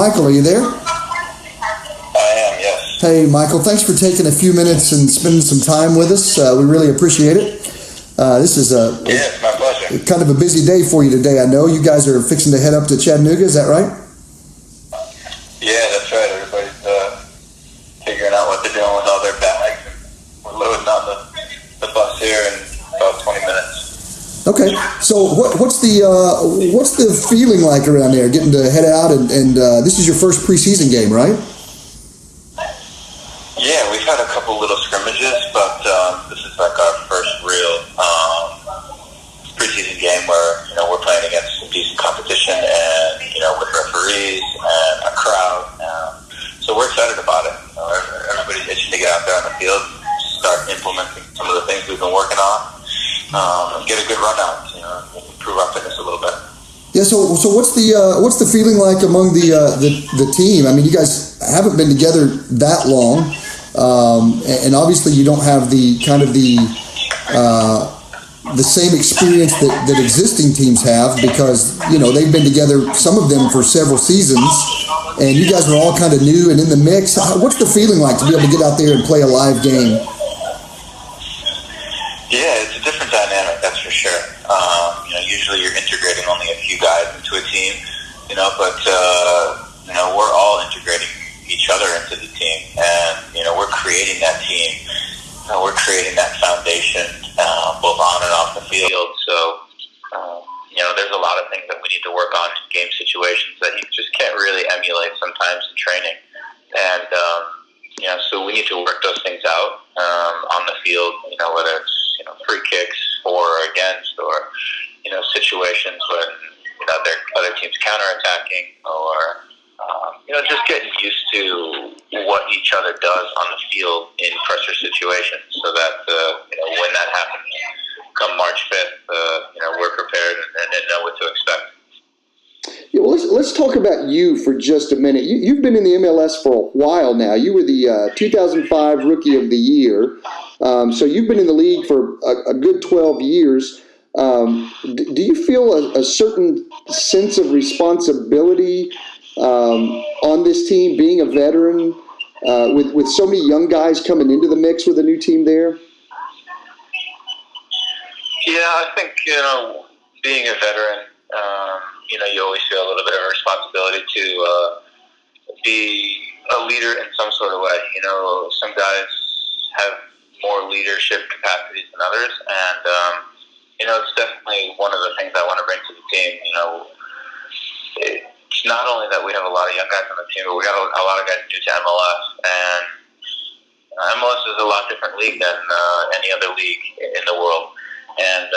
Michael, are you there? I am, yes. Hey, Michael, thanks for taking a few minutes and spending some time with us. We really appreciate it. This is it's my pleasure. Kind of a busy day for you today. I know you guys are fixing to head up to Chattanooga. Is that right? Yeah, that's right. Everybody's figuring out what they're doing with all their bags. We're loading on the bus here in about 20 minutes. Okay, so what's the feeling like around there, getting to head out and this is your first preseason game, right? Yeah, we've had a couple little scrimmages, but this is like our first real preseason game where we're playing against some decent competition and with referees and a crowd. So we're excited about it. Everybody's itching to get out there on the field, start implementing some of the things we've been working on. Get a good run out, improve our fitness a little bit. Yeah. So what's the feeling like among the team? I mean, you guys haven't been together that long, and obviously you don't have the same experience that existing teams have because they've been together, some of them for several seasons, and you guys are all kind of new and in the mix. What's the feeling like to be able to get out there and play a live game? Yeah, it's a different dynamic, that's for sure. Usually you're integrating only a few guys into a team, but we're all integrating each other into the team, and we're creating that team. We're creating that foundation, both on and off the field. So, there's a lot of things that we need to work on in game situations that you just can't really emulate sometimes in training, and so we need to work those things out on the field. Whether it's free kicks for or against, or situations when other teams counterattacking, or just getting used to what each other does on the field in pressure situations, so that when that happens, come March 5th, we're prepared and know what to expect. Yeah, well, let's talk about you for just a minute. You've been in the MLS for a while now. You were the 2005 Rookie of the Year. So you've been in the league for a good 12 years. Do you feel a certain sense of responsibility on this team, being a veteran, with so many young guys coming into the mix with a new team there? Yeah, I think, being a veteran, you always feel a little bit of a responsibility to be a leader in some sort of way. Some guys have more leadership capacities than others, and it's definitely one of the things I want to bring to the team. It's not only that we have a lot of young guys on the team, but we got a lot of guys new to MLS, and MLS is a lot different league than any other league in the world, and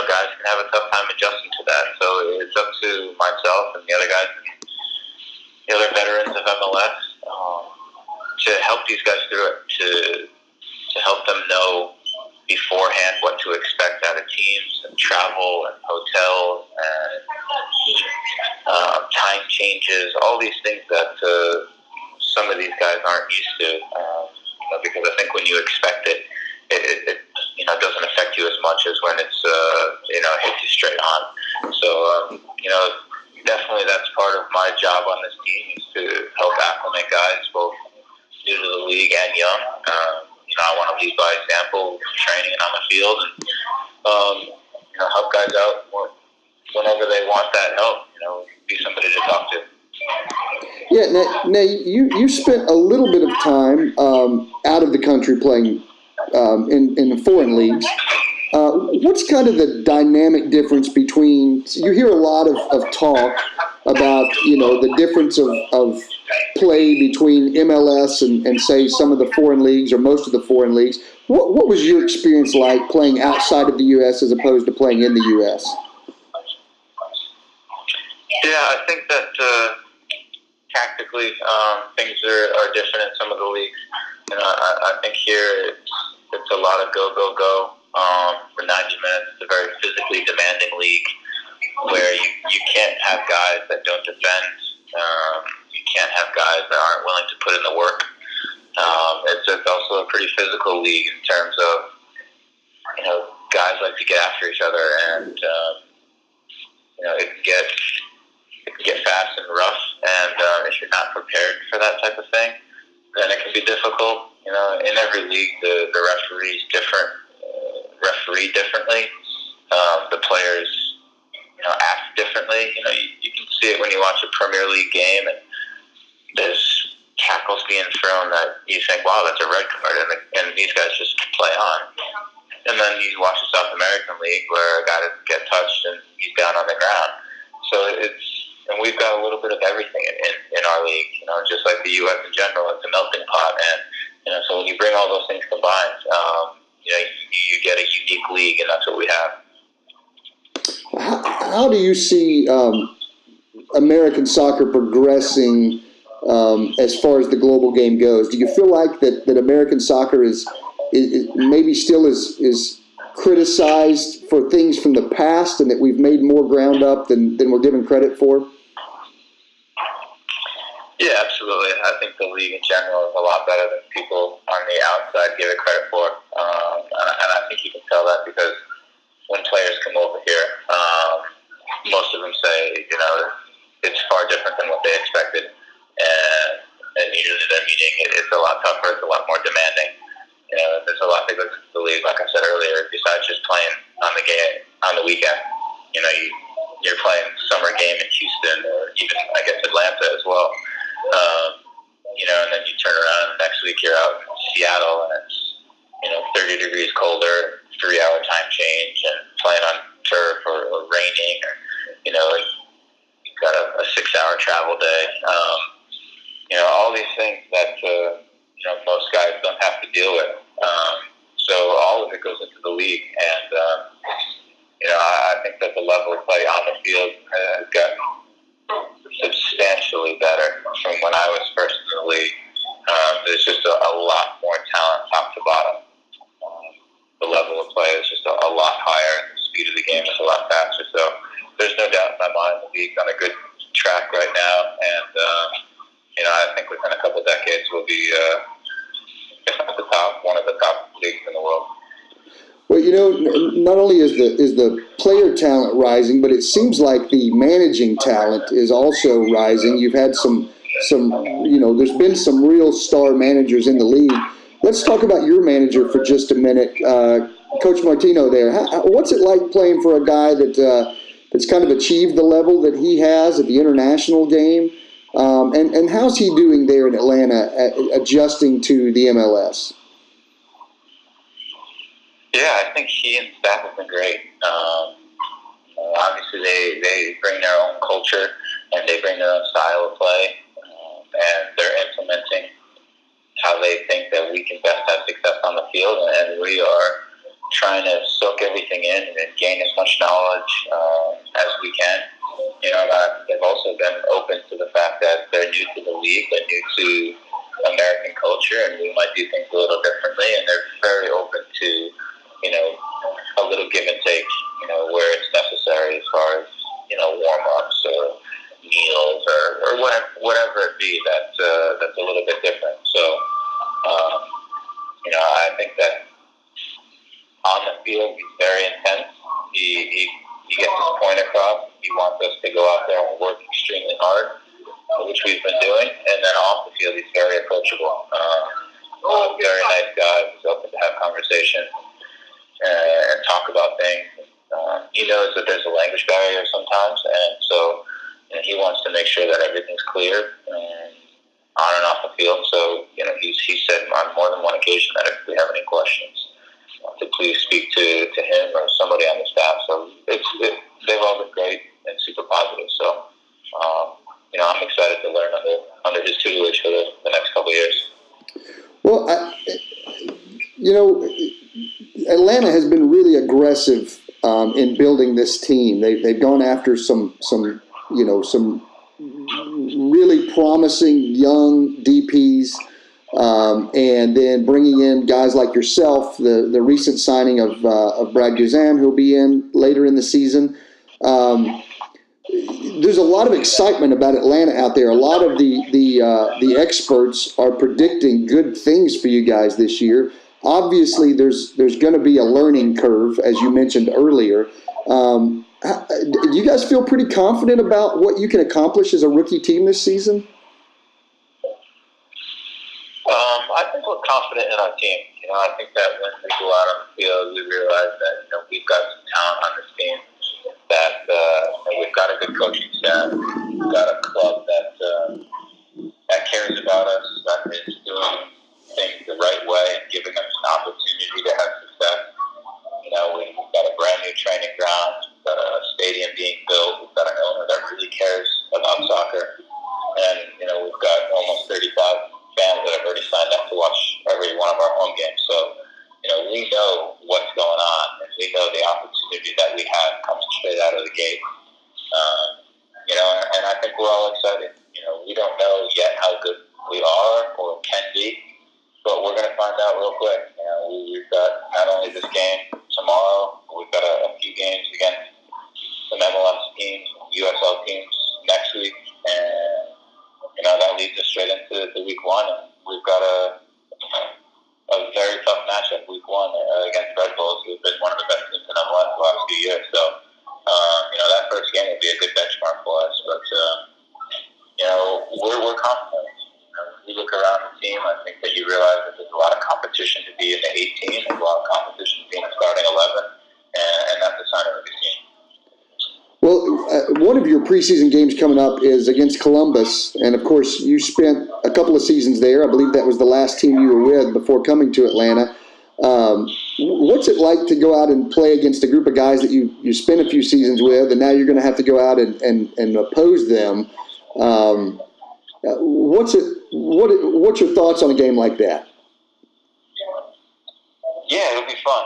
guys can have a tough time adjusting to that. So it's up to myself and the other guys, the other veterans of MLS, to help these guys through it, to help them know beforehand what to expect out of teams and travel and hotels and time changes, all these things that some of these guys aren't used to. Because I think when you expect it, it doesn't affect you as much as when it's hits you straight on. So definitely that's part of my job on this team, is to help acclimate guys both new to the league and young. I want to lead by example, training and on the field, and help guys out whenever they want that help. Be somebody to talk to. Yeah. Now you spent a little bit of time out of the country playing in the foreign leagues. What's kind of the dynamic difference between? You hear a lot of talk about the difference of play between MLS and say some of the foreign leagues or most of the foreign leagues. What was your experience like playing outside of the U.S. as opposed to playing in the U.S.? Yeah, I think that tactically things are different in some of the leagues. I think here it's a lot of go for 90 minutes. It's a very physically demanding league where you can't have guys that don't defend. You can't have guys that aren't willing to put in the work. It's also a pretty physical league in terms of guys like to get after each other, and it can get fast and rough. And if you're not prepared for that type of thing, then it can be difficult. In every league, the referees referee differently. The players, act differently. You can see it when you watch a Premier League game, and there's tackles being thrown that you think, wow, that's a red card, and these guys just play on. And then you watch the South American League where a guy doesn't get touched and he's down on the ground. So and we've got a little bit of everything in our league, just like the U.S. in general. It's a melting pot, and so when you bring all those things combined, you get a unique league, and that's what we have. How do you see American soccer progressing as far as the global game goes? Do you feel like that American soccer is maybe still is criticized for things from the past, and that we've made more ground up than we're given credit for? Yeah, absolutely. I think the league in general is a lot better than people on the outside give it credit for. And I think you can tell that because when players come over here, most of them say, it's far different than what they expected. And usually they're meaning it's a lot tougher, it's a lot more demanding. There's a lot that goes into the league, like I said earlier, besides just playing on the weekend. You're playing summer game in Houston, or even, I guess, Atlanta as well. And then you turn around and next week you're out in Seattle and it's, 30 degrees colder, 3-hour time change, and playing on turf or raining, or, you've got a 6-hour travel day. All these things that, most guys don't have to deal with. So all of it goes into the league, and I think that the level of play on the field has gotten substantially better from when I was first in the league. There's just a lot more talent top to bottom. The level of play is just a lot higher, and the speed of the game is a lot faster. So there's no doubt in my mind the league's on a good track right now, and I think within a couple decades we'll be one of the top leagues in the world. Well, not only is the player talent rising, but it seems like the managing talent is also rising. You've had some there's been some real star managers in the league. Let's talk about your manager for just a minute, Coach Martino. There, what's it like playing for a guy that's kind of achieved the level that he has at the international game? And how's he doing there in Atlanta, adjusting to the MLS? Yeah, I think he and staff have been great. Obviously, they bring their own culture and they bring their own style of play, and they're implementing how they think that we can best have success on the field, and we are trying to soak everything in and gain as much knowledge as we can. They've also been open to the fact that they're new to the league, they're new to American culture, and we might do things a little differently, and they're very open to, a little give and take, where it's necessary as far as, warm-ups or meals or whatever it be that's a little bit different. So, I think that on the field, he's very intense. He gets his point across. He wants us to go out there and work extremely hard, which we've been doing. And then off the field, he's very approachable. Very nice guy. He's open to have conversation and talk about things. He knows that there's a language barrier sometimes, and so he wants to make sure that everything's clear on and off the field. So, he said on more than one occasion that if we have any questions, to please speak to him or somebody on the staff. So they've all been great and super positive. So, I'm excited to learn under his tutelage for the next couple of years. Well, Atlanta has been really aggressive in building this team. They've gone after some really promising young DPs, and then bringing in guys like yourself. The recent signing of Brad Guzan, who'll be in later in the season. There's a lot of excitement about Atlanta out there. A lot of the experts are predicting good things for you guys this year. Obviously, there's going to be a learning curve, as you mentioned earlier. Do you guys feel pretty confident about what you can accomplish as a rookie team this season? I think we're confident in our team. I think that when we go out on the field, we realize that we've got some talent on this team. That we've got a good coaching staff. We've got a club that cares about us. That is doing things the right way and giving us an opportunity to have success. We've got a brand new training ground. We've got a stadium being built. We've got an owner that really cares about soccer. And, we've got almost 35 fans that have already signed up to watch every one of our home games. So, we know what's going on, and we know the opportunity that we have coming straight out of the gate. And I think we're all excited. We don't know yet how good we are or can be, but we're going to find out real quick. We've got not only this game tomorrow, but we've got a few games against some MLS teams, USL teams next week, and that leads us straight into the week one. And we've got a very tough matchup week one against Red Bulls, who've been one of the best teams in MLS the last few years. So, that first game will be a good benchmark for us. But, we're confident. We look around the team, I think that you realize that there's a lot of competition to be in the 18, there's a lot of competition to be in the starting 11, and that's a sign of a good team. Well, one of your preseason games coming up is against Columbus, and of course you spent a couple of seasons there. I believe that was the last team you were with before coming to Atlanta. What's it like to go out and play against a group of guys that you spent a few seasons with, and now you're going to have to go out and oppose them? What's your thoughts on a game like that? Yeah, it'll be fun.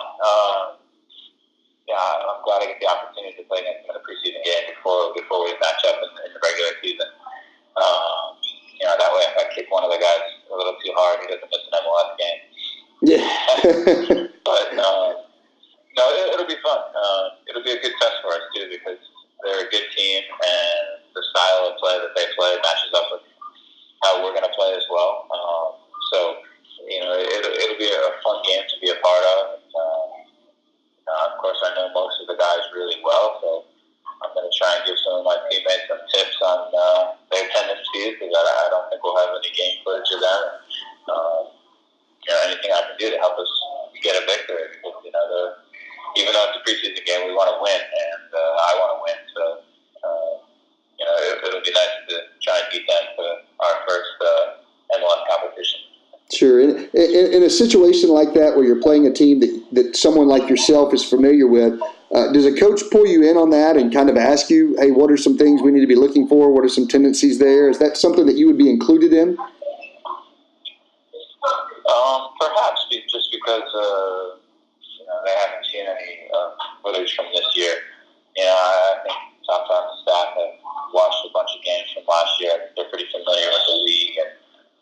I'm glad I get the opportunity to play against him in a preseason game before we match up in the regular season. That way if I kick one of the guys a little too hard, he doesn't miss an MLS game. Yeah. But no, it'll be fun. It'll be a good test for us too, because they're a good team and the style of play that they play matches up with how we're going to play as well. It'll be a fun game to be a part of. Of course, I know most of the guys really well, so I'm going to try and give some of my teammates some tips on their tendencies, because I don't think we'll have any game footage of that. Anything I can do to help us get a victory, because even though it's a preseason game, we want to win, and I want to win. So it'll be nice to try and beat them for our first MLS competition. Sure. In a situation like that where you're playing a team that someone like yourself is familiar with, does a coach pull you in on that and kind of ask you, hey, what are some things we need to be looking for? What are some tendencies there? Is that something that you would be included in? Perhaps, just because they haven't seen any footage from this year. I think sometimes the staff have watched a bunch of games from last year. They're pretty familiar with the league and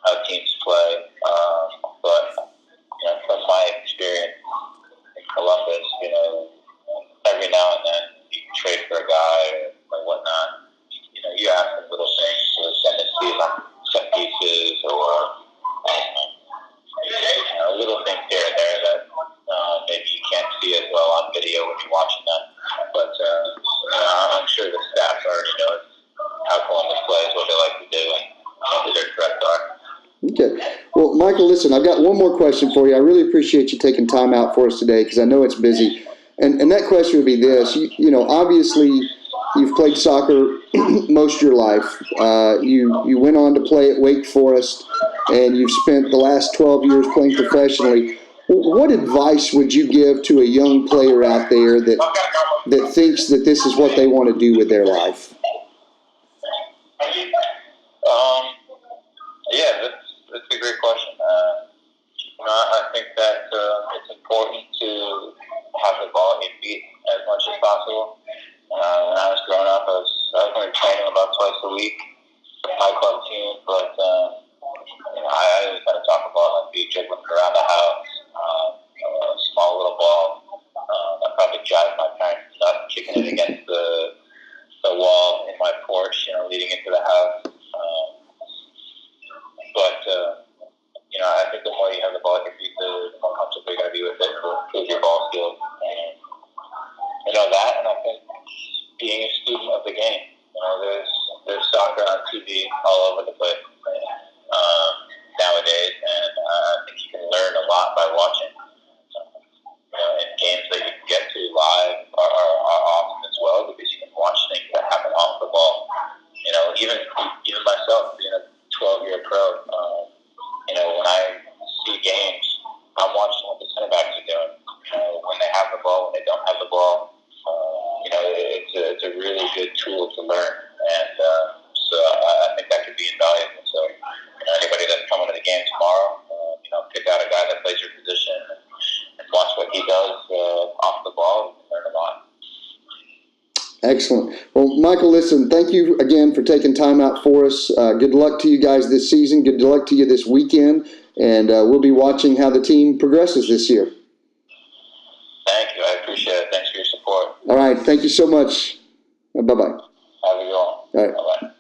how teams play. But from my experience in Columbus, every now and then you trade for a guy or whatnot. You ask them little things, tendencies on set pieces or little things here and there that maybe you can't see as well on video when you're watching them. But I'm sure the staff already knows how Columbus plays, what they like to do, and who their threats are. Okay. Well, Michael, listen, I've got one more question for you. I really appreciate you taking time out for us today, because I know it's busy. And that question would be this. Obviously, you've played soccer most of your life. You went on to play at Wake Forest, and you've spent the last 12 years playing professionally. What advice would you give to a young player out there that thinks that this is what they want to do with their life? That's a great question. I think that it's important to have the ball at your feet as much as possible. When I was growing up, I was only training about twice a week for my club team, but I always had to talk about my feet dribbling around the house. A small little ball. I probably jived my parents nuts, kicking it against the wall Excellent. Well, Michael, listen, thank you again for taking time out for us. Good luck to you guys this season. Good luck to you this weekend. And we'll be watching how the team progresses this year. Thank you. I appreciate it. Thanks for your support. All right. Thank you so much. Bye-bye. Have a good one. All right. Bye-bye.